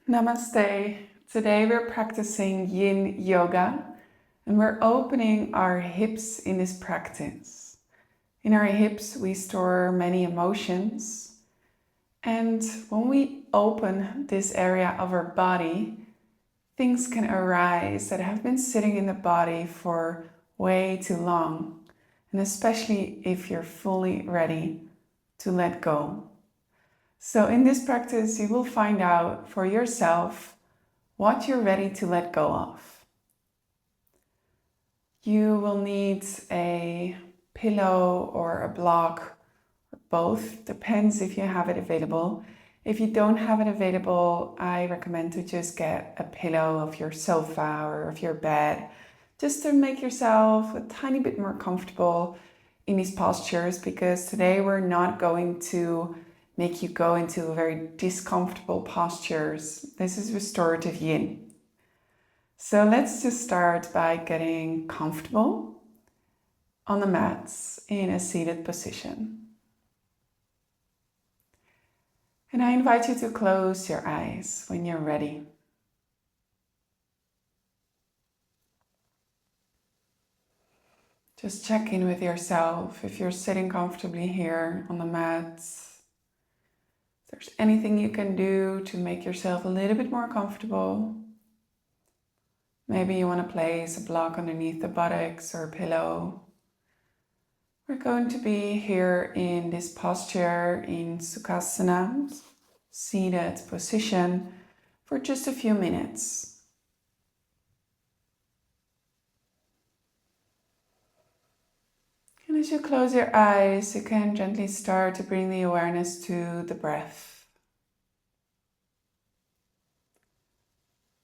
Namaste. Today we're practicing Yin Yoga and we're opening our hips in this practice. In our hips we store many emotions, and when we open this area of our body, things can arise that have been sitting in the body for way too long, and especially if you're fully ready to let go. So in this practice, you will find out for yourself what you're ready to let go of. You will need a pillow or a block, or both, depends if you have it available. If you don't have it available, I recommend to just get a pillow of your sofa or of your bed, just to make yourself a tiny bit more comfortable in these postures, because today we're not going to make you go into very discomfortable postures. This is restorative yin. So let's just start by getting comfortable on the mats in a seated position. And I invite you to close your eyes when you're ready. Just check in with yourself if you're sitting comfortably here on the mats. If there's anything you can do to make yourself a little bit more comfortable. Maybe you want to place a block underneath the buttocks or a pillow. We're going to be here in this posture in Sukhasana, seated position, for just a few minutes. And as you close your eyes, you can gently start to bring the awareness to the breath.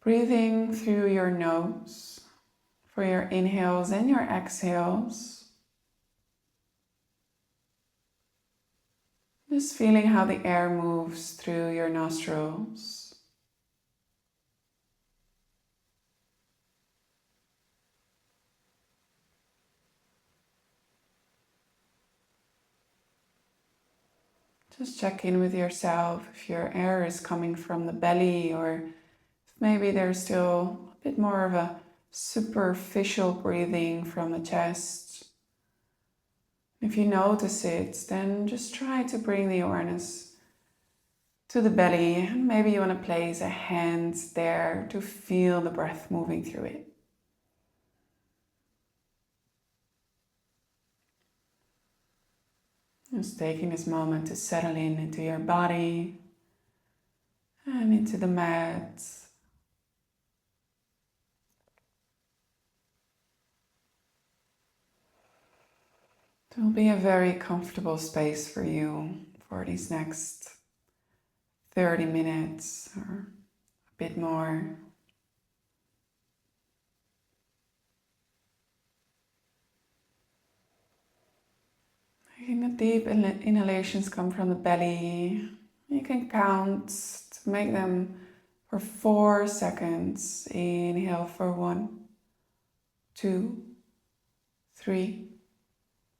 Breathing through your nose for your inhales and your exhales. Just feeling how the air moves through your nostrils. Just check in with yourself if your air is coming from the belly, or if maybe there's still a bit more of a superficial breathing from the chest. If you notice it, then just try to bring the awareness to the belly, and maybe you want to place a hand there to feel the breath moving through it. Just taking this moment to settle in into your body and into the mat. It will be a very comfortable space for you for these next 30 minutes or a bit more. Making the deep inhalations come from the belly. You can count to make them for 4 seconds. Inhale for 1, 2, 3,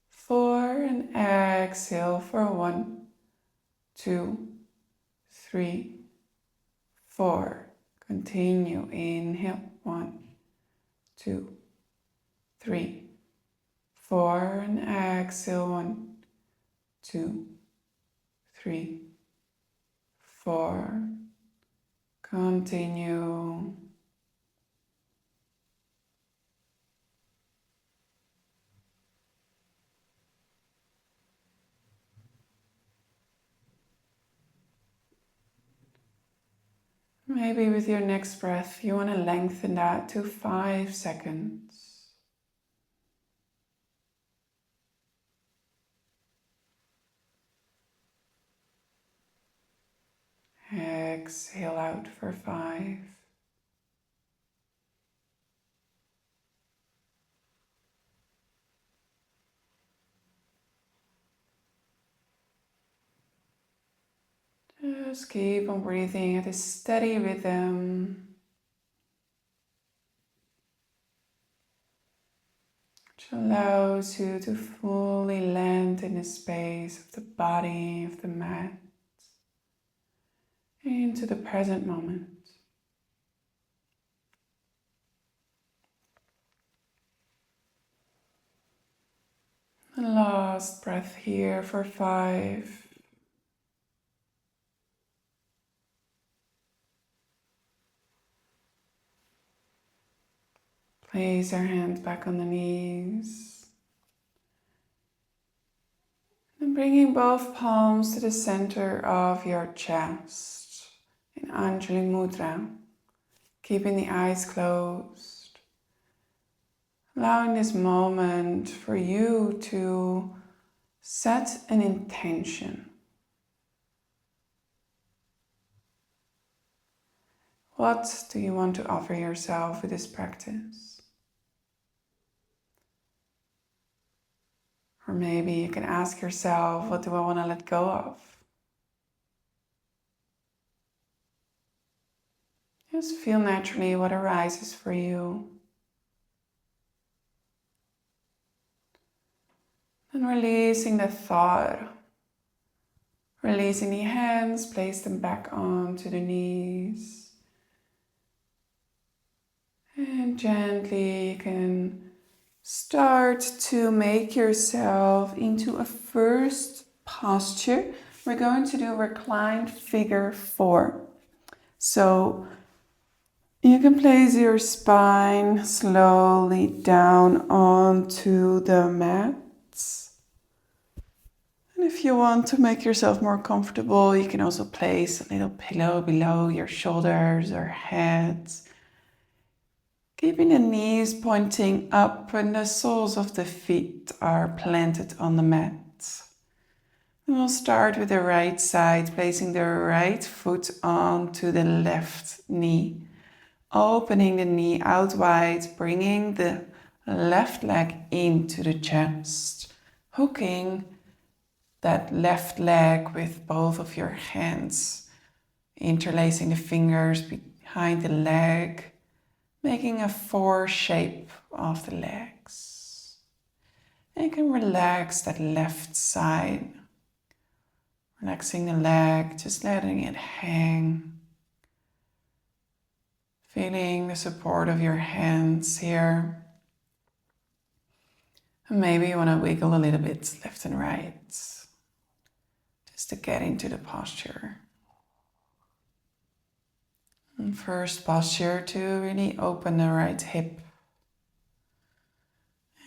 4, and exhale for 1, 2, 3, 4. Continue. Inhale 1, 2, 3, 4, and exhale 1, 2, 3, 4. Continue. Maybe with your next breath, you want to lengthen that to 5 seconds. Exhale out for 5. Just keep on breathing at a steady rhythm, which allows you to fully land in the space of the body, of the mat, into the present moment. And last breath here for 5. Place your hands back on the knees. And bringing both palms to the center of your chest in Anjali Mudra. Keeping the eyes closed. Allowing this moment for you to set an intention. What do you want to offer yourself with this practice? Or maybe you can ask yourself, what do I want to let go of? Just feel naturally what arises for you. And releasing the thought. Releasing the hands, place them back onto the knees. And gently you can start to make yourself into a first posture. We're going to do reclined figure 4. So you can place your spine slowly down onto the mats. And if you want to make yourself more comfortable, you can also place a little pillow below your shoulders or heads. Keeping the knees pointing up and the soles of the feet are planted on the mat. And we'll start with the right side, placing the right foot onto the left knee. Opening the knee out wide, bringing the left leg into the chest. Hooking that left leg with both of your hands. Interlacing the fingers behind the leg. Making a 4 shape of the legs. And you can relax that left side. Relaxing the leg, just letting it hang. Feeling the support of your hands here. And maybe you want to wiggle a little bit left and right. Just to get into the posture. And first posture to really open the right hip.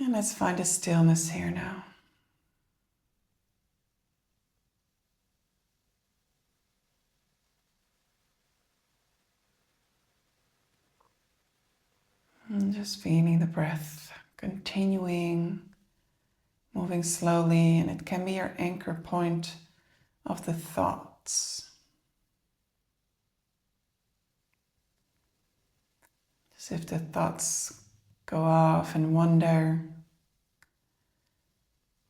And let's find a stillness here now. And just feeling the breath continuing, moving slowly, and it can be your anchor point of the thoughts. As if the thoughts go off and wander,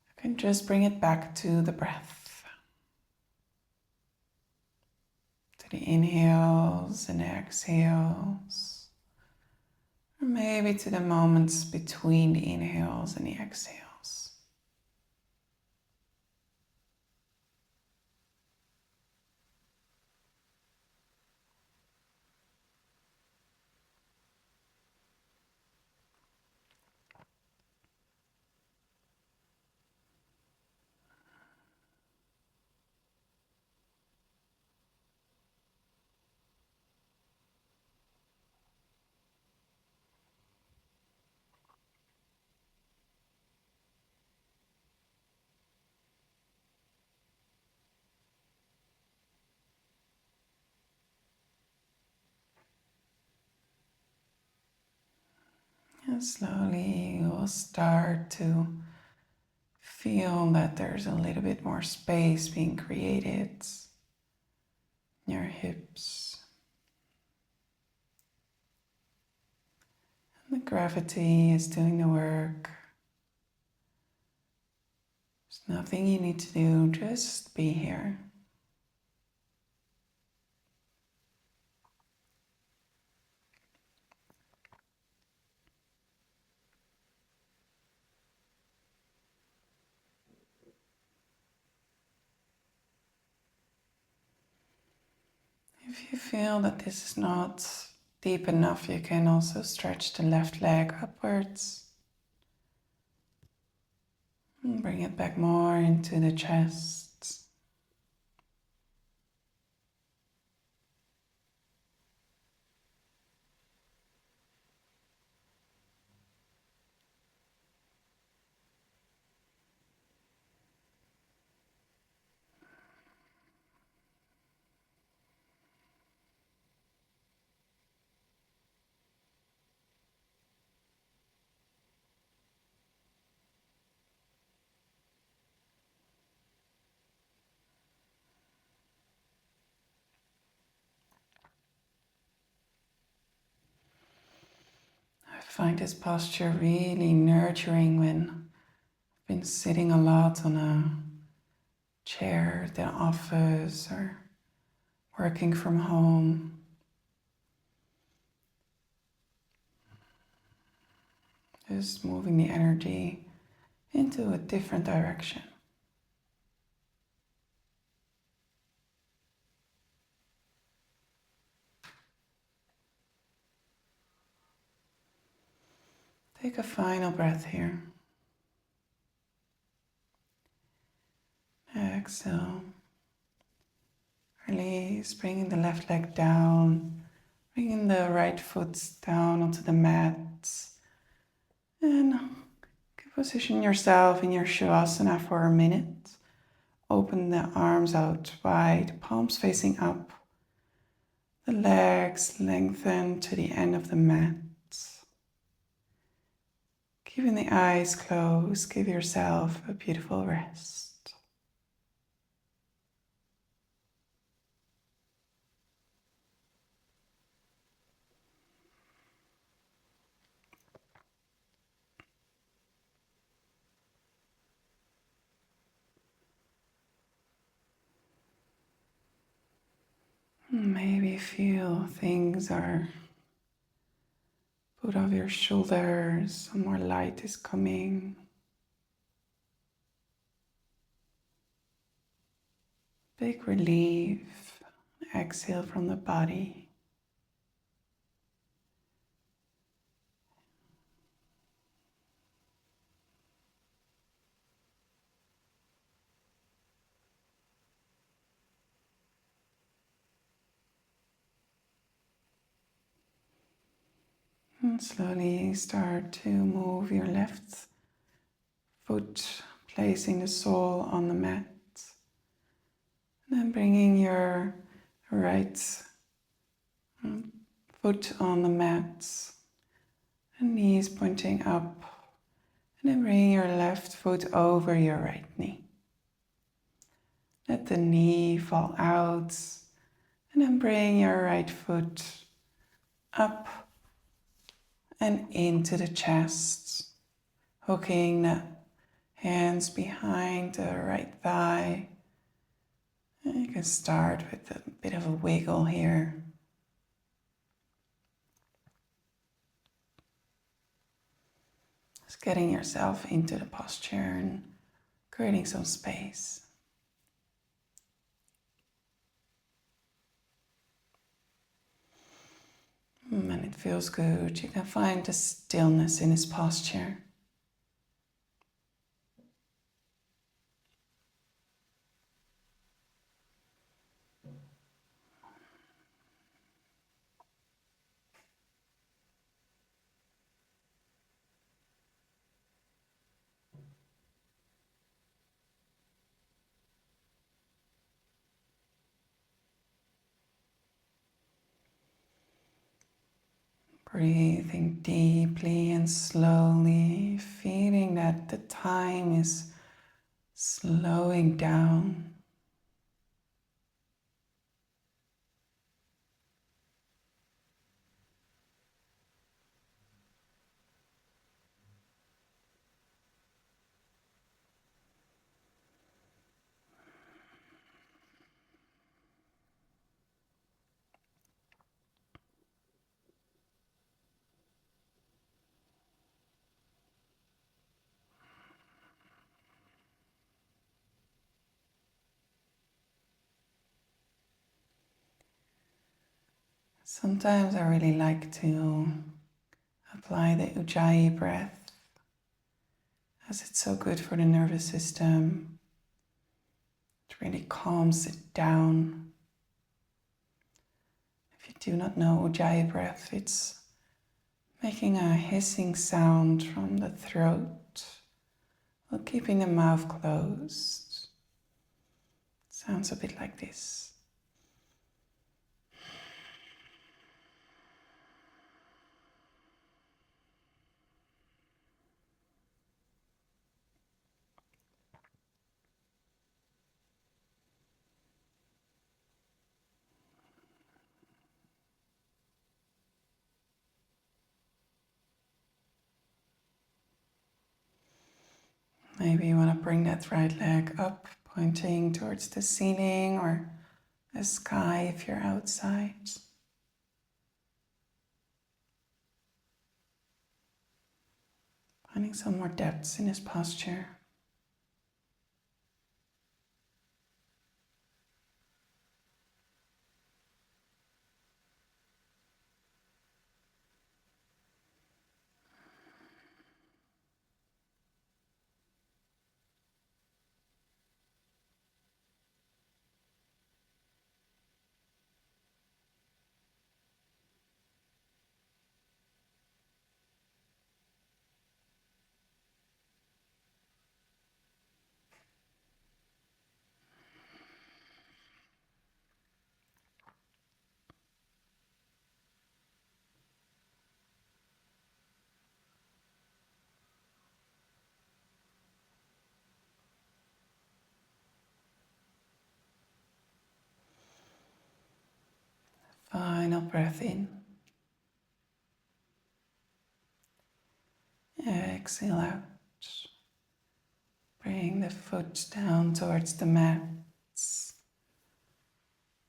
you can just bring it back to the breath. To the inhales and exhales. Or maybe to the moments between the inhales and the exhales. And slowly you'll start to feel that there's a little bit more space being created in your hips. And the gravity is doing the work. There's nothing you need to do, just be here. If you feel that this is not deep enough, you can also stretch the left leg upwards. And bring it back more into the chest. I find this posture really nurturing when I've been sitting a lot on a chair at the office or working from home. Just moving the energy into a different direction. Take a final breath here. Exhale. Release, bringing the left leg down, bringing the right foot down onto the mat. And position yourself in your shavasana for a minute. Open the arms out wide, palms facing up. The legs lengthen to the end of the mat. Keeping the eyes closed, give yourself a beautiful rest. Maybe feel things are put off your shoulders, some more light is coming. Big relief, exhale from the body. And slowly start to move your left foot, placing the sole on the mat. And then bringing your right foot on the mat. And knees pointing up. And then bring your left foot over your right knee. Let the knee fall out. And then bring your right foot up and into the chest, hooking the hands behind the right thigh. And you can start with a bit of a wiggle here. Just getting yourself into the posture and creating some space. And it feels good. You can find the stillness in this posture. Breathing deeply and slowly, feeling that the time is slowing down. Sometimes I really like to apply the Ujjayi breath as it's so good for the nervous system. It really calms it down. If you do not know Ujjayi breath, it's making a hissing sound from the throat while keeping the mouth closed. It sounds a bit like this. Maybe you want to bring that right leg up, pointing towards the ceiling or the sky if you're outside. Finding some more depth in this posture. Final breath in. Exhale out. Bring the foot down towards the mat.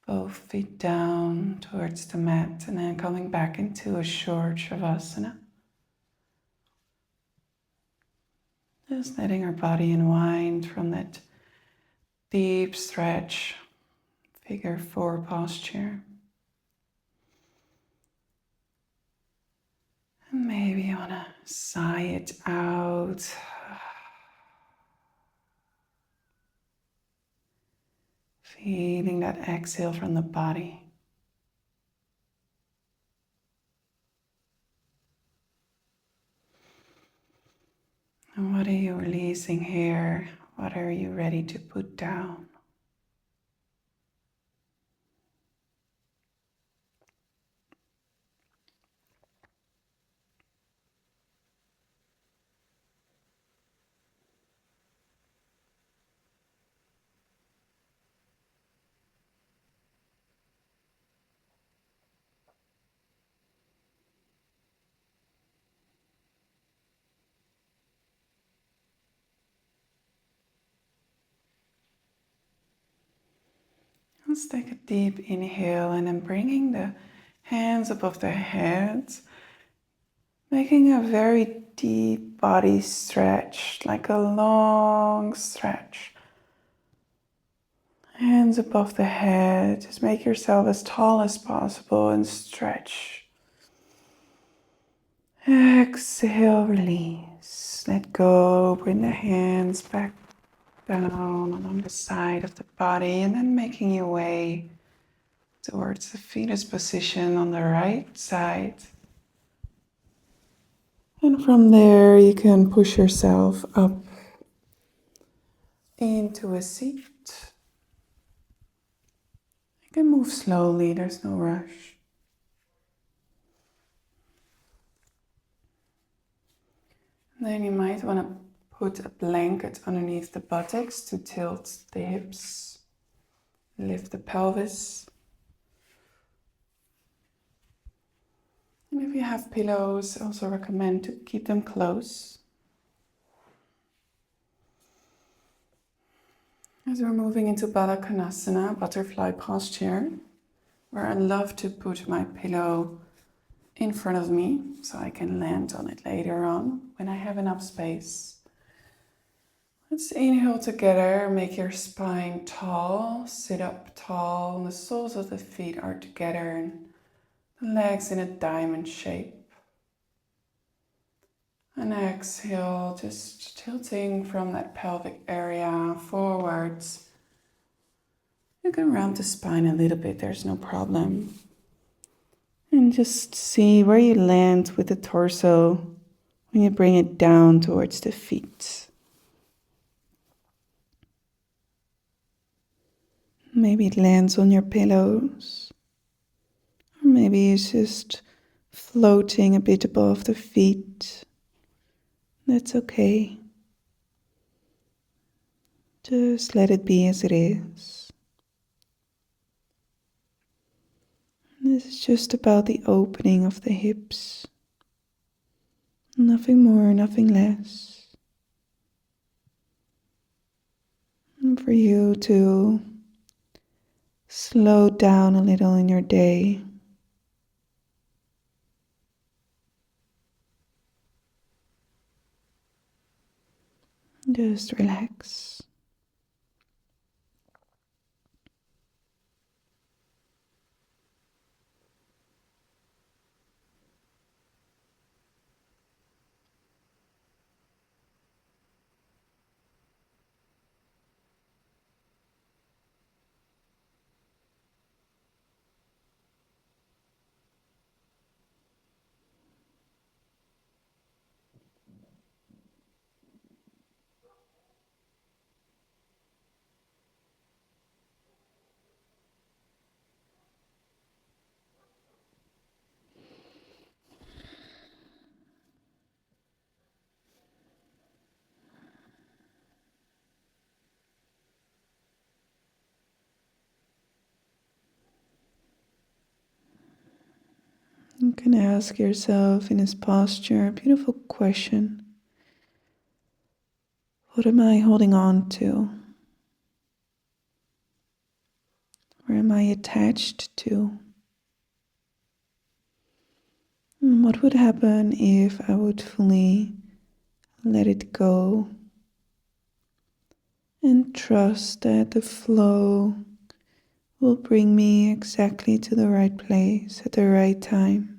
Both feet down towards the mat, and then coming back into a short shavasana. Just letting our body unwind from that deep stretch, figure 4 posture. And maybe you want to sigh it out. Feeling that exhale from the body. And what are you releasing here? What are you ready to put down? Let's take a deep inhale and then bringing the hands above the head, making a very deep body stretch, like a long stretch. Hands above the head, just make yourself as tall as possible and stretch. Exhale, release, let go, bring the hands back down along the side of the body and then making your way towards the fetus position on the right side. And from there you can push yourself up into a seat. You can move slowly, there's no rush. And then you might want to put a blanket underneath the buttocks to tilt the hips, lift the pelvis. And if you have pillows, I also recommend to keep them close. As we're moving into Baddha Konasana, butterfly posture, where I love to put my pillow in front of me so I can land on it later on when I have enough space. Let's inhale together, make your spine tall, sit up tall, and the soles of the feet are together and the legs in a diamond shape. And exhale, just tilting from that pelvic area forwards. You can round the spine a little bit, there's no problem. And just see where you land with the torso when you bring it down towards the feet. Maybe it lands on your pillows, or maybe it's just floating a bit above the feet. That's okay. Just let it be as it is. This is just about the opening of the hips. Nothing more, nothing less. And for you to slow down a little in your day. Just relax. You can ask yourself in this posture a beautiful question. What am I holding on to? Where am I attached to? And what would happen if I would fully let it go and trust that the flow will bring me exactly to the right place at the right time?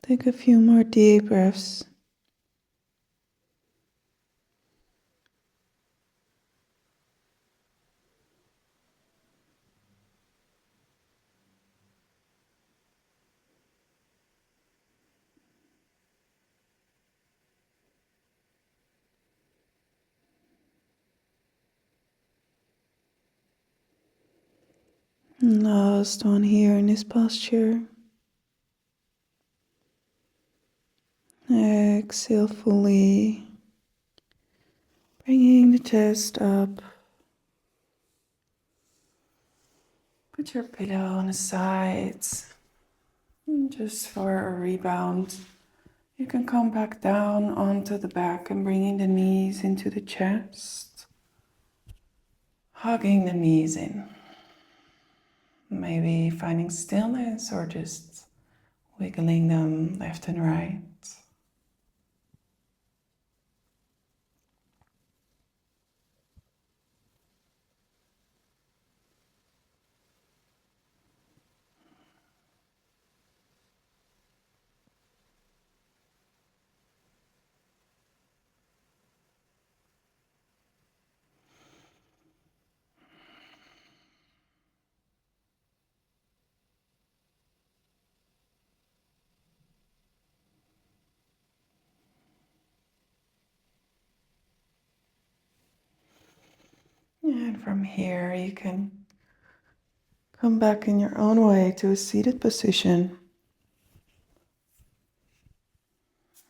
Take a few more deep breaths. And last one here in this posture. Exhale fully, bringing the chest up. Put your pillow on the sides. And just for a rebound, you can come back down onto the back and bringing the knees into the chest. Hugging the knees in. Maybe finding stillness or just wiggling them left and right. And from here, you can come back in your own way to a seated position.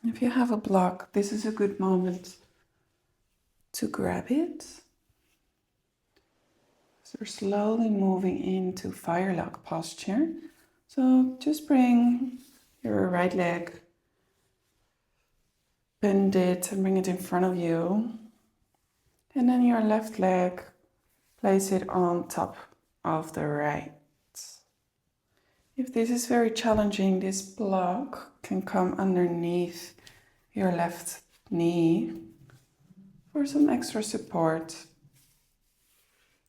If you have a block, this is a good moment to grab it. So we're slowly moving into firelock posture. So just bring your right leg, bend it and bring it in front of you. And then your left leg, place it on top of the right. If this is very challenging, this block can come underneath your left knee for some extra support.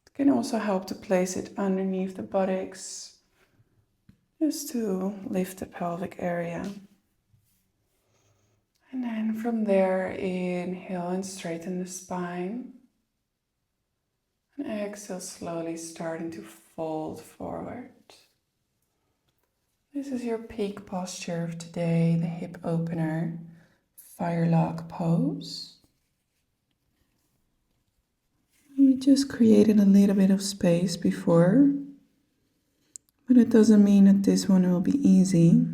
It can also help to place it underneath the buttocks, just to lift the pelvic area. And then from there, inhale and straighten the spine. And exhale, slowly starting to fold forward. This is your peak posture of today, the hip opener, firelock pose. We just created a little bit of space before, but it doesn't mean that this one will be easy.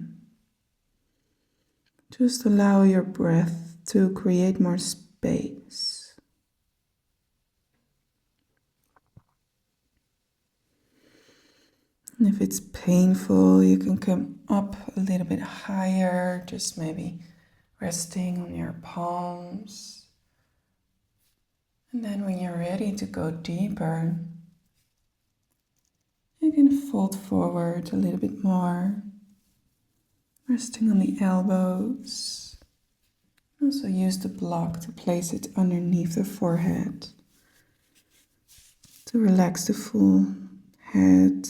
Just allow your breath to create more space. And if it's painful, you can come up a little bit higher, just maybe resting on your palms. And then when you're ready to go deeper, you can fold forward a little bit more, resting on the elbows. Also use the block to place it underneath the forehead to relax the full head,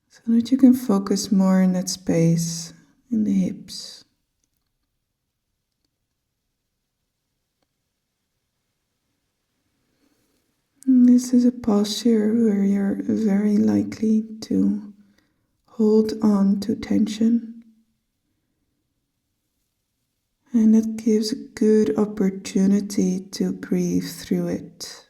so that you can focus more in that space in the hips. And this is a posture where you're very likely to hold on to tension, and it gives a good opportunity to breathe through it.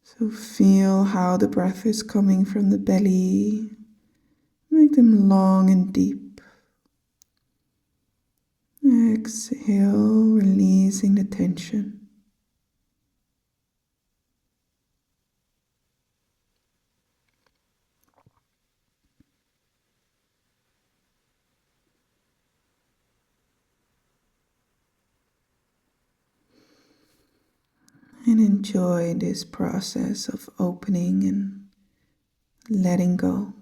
So feel how the breath is coming from the belly. Make them long and deep. Exhale, releasing the tension. And enjoy this process of opening and letting go.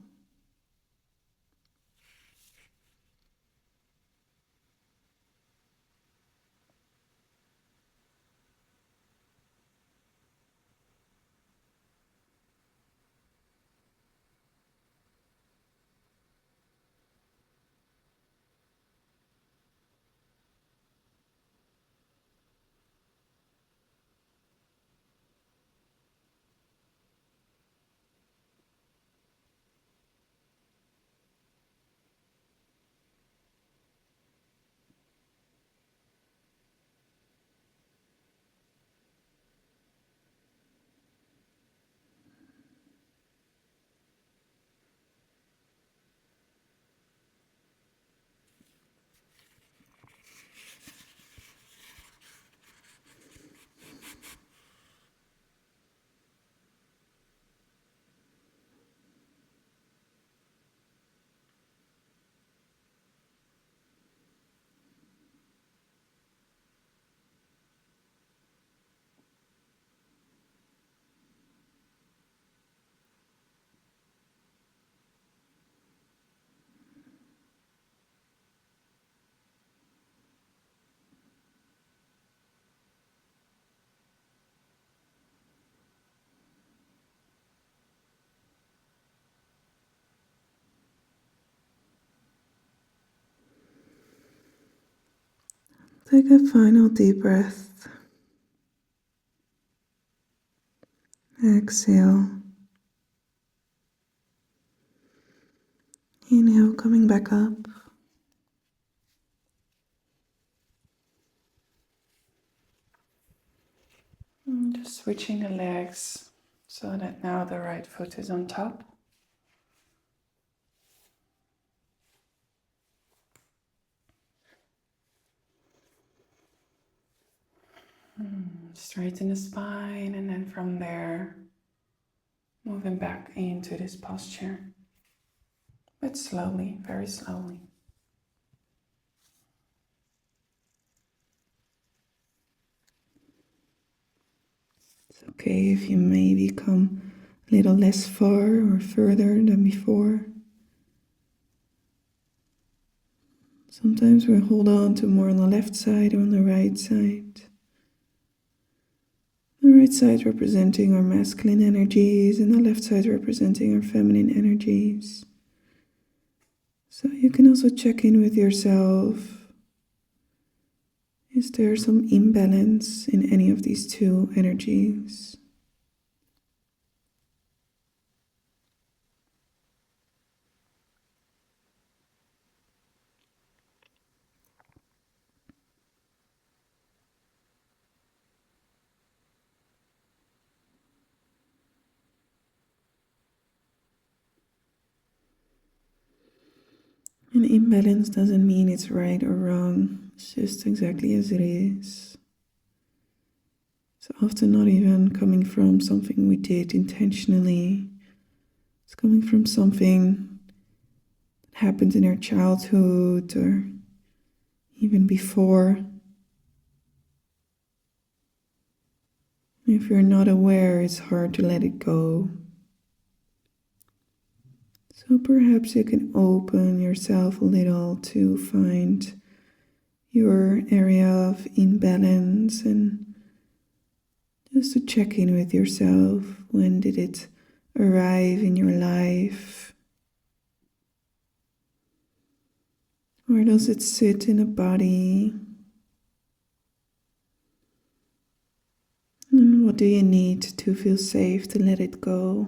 Take a final deep breath. Exhale. Inhale, coming back up. switching the legs so that now the right foot is on top. Straighten the spine, and then from there, moving back into this posture, but slowly, very slowly. It's okay if you maybe come a little less far or further than before. Sometimes we hold on to more on the left side or on the right side. The right side representing our masculine energies and the left side representing our feminine energies. So you can also check in with yourself. Is there some imbalance in any of these two energies? An imbalance doesn't mean it's right or wrong. It's just exactly as it is. It's often not even coming from something we did intentionally. It's coming from something that happened in our childhood or even before. If you're not aware, it's hard to let it go. So perhaps you can open yourself a little to find your area of imbalance and just to check in with yourself. When did it arrive in your life? Where does it sit in a body? And what do you need to feel safe to let it go?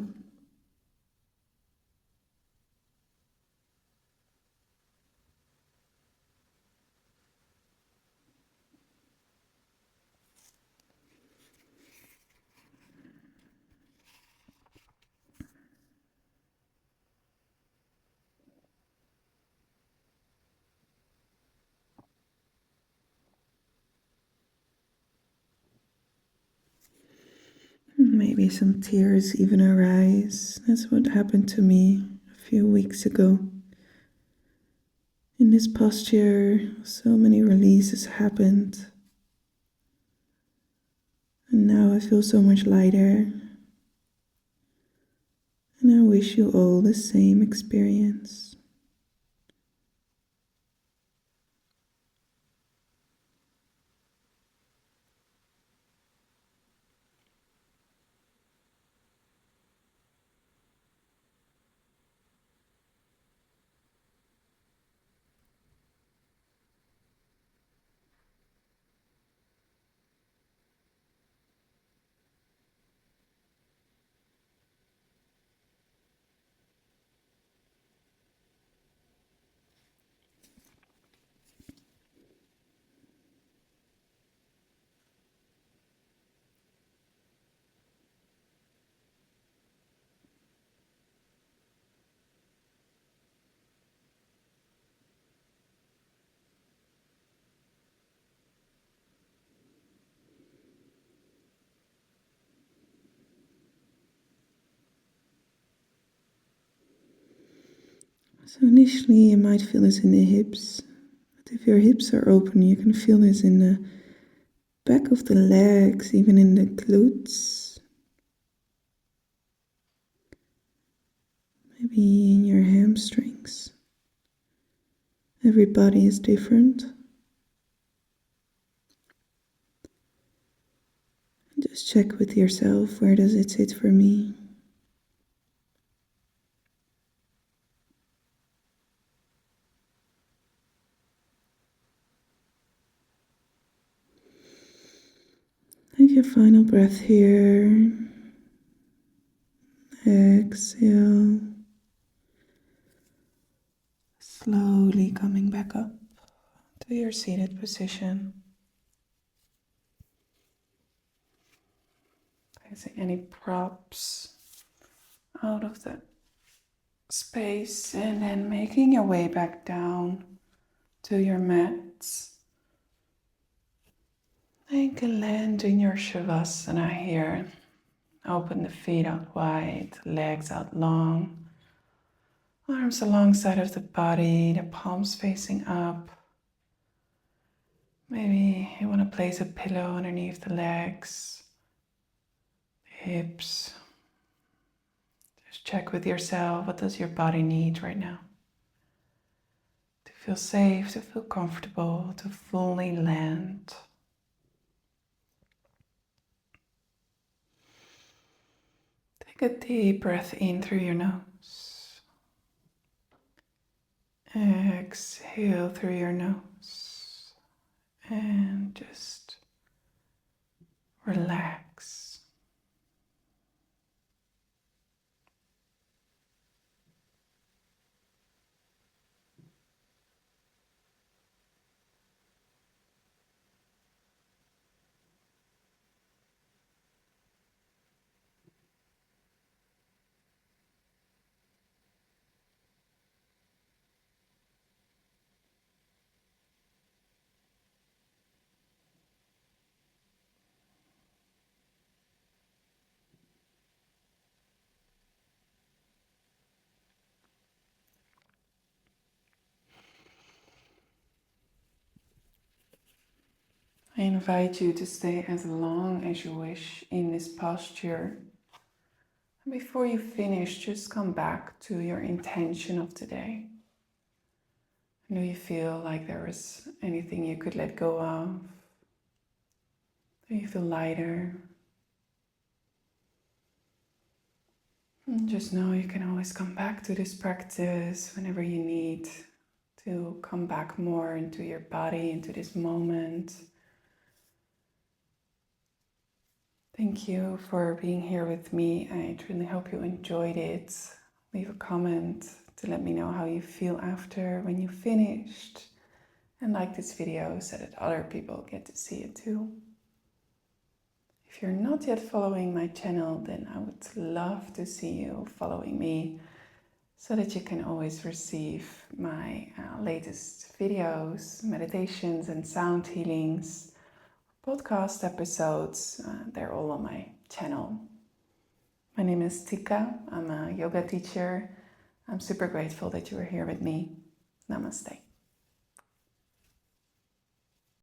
Maybe some tears even arise. That's what happened to me a few weeks ago. In this posture, so many releases happened. And now I feel so much lighter. And I wish you all the same experience. So initially you might feel this in the hips, but if your hips are open, you can feel this in the back of the legs, even in the glutes, maybe in your hamstrings. Every body is different. Just check with yourself, where does it sit for me? Take your final breath here. Exhale. Slowly coming back up to your seated position. any props out of the space, and then making your way back down to your mats. Take a land in your shavasana here. Open the feet out wide, legs out long, arms alongside of the body, the palms facing up. Maybe you want to place a pillow underneath the legs, hips. Just check with yourself, what does your body need right now? To feel safe, to feel comfortable, to fully land. Take a deep breath in through your nose. Exhale through your nose. And just relax. I invite you to stay as long as you wish in this posture. And before you finish, just come back to your intention of today. Do you feel like there was anything you could let go of? Do you feel lighter? And just know you can always come back to this practice whenever you need to come back more into your body, into this moment. Thank you for being here with me. I truly hope you enjoyed it. Leave a comment to let me know how you feel after when you finished. And like this video so that other people get to see it too. If you're not yet following my channel, then I would love to see you following me so that you can always receive my latest videos, meditations and sound healings, podcast episodes. They're all on my channel. My name is Tika. I'm a yoga teacher. I'm super grateful that you are here with me. Namaste.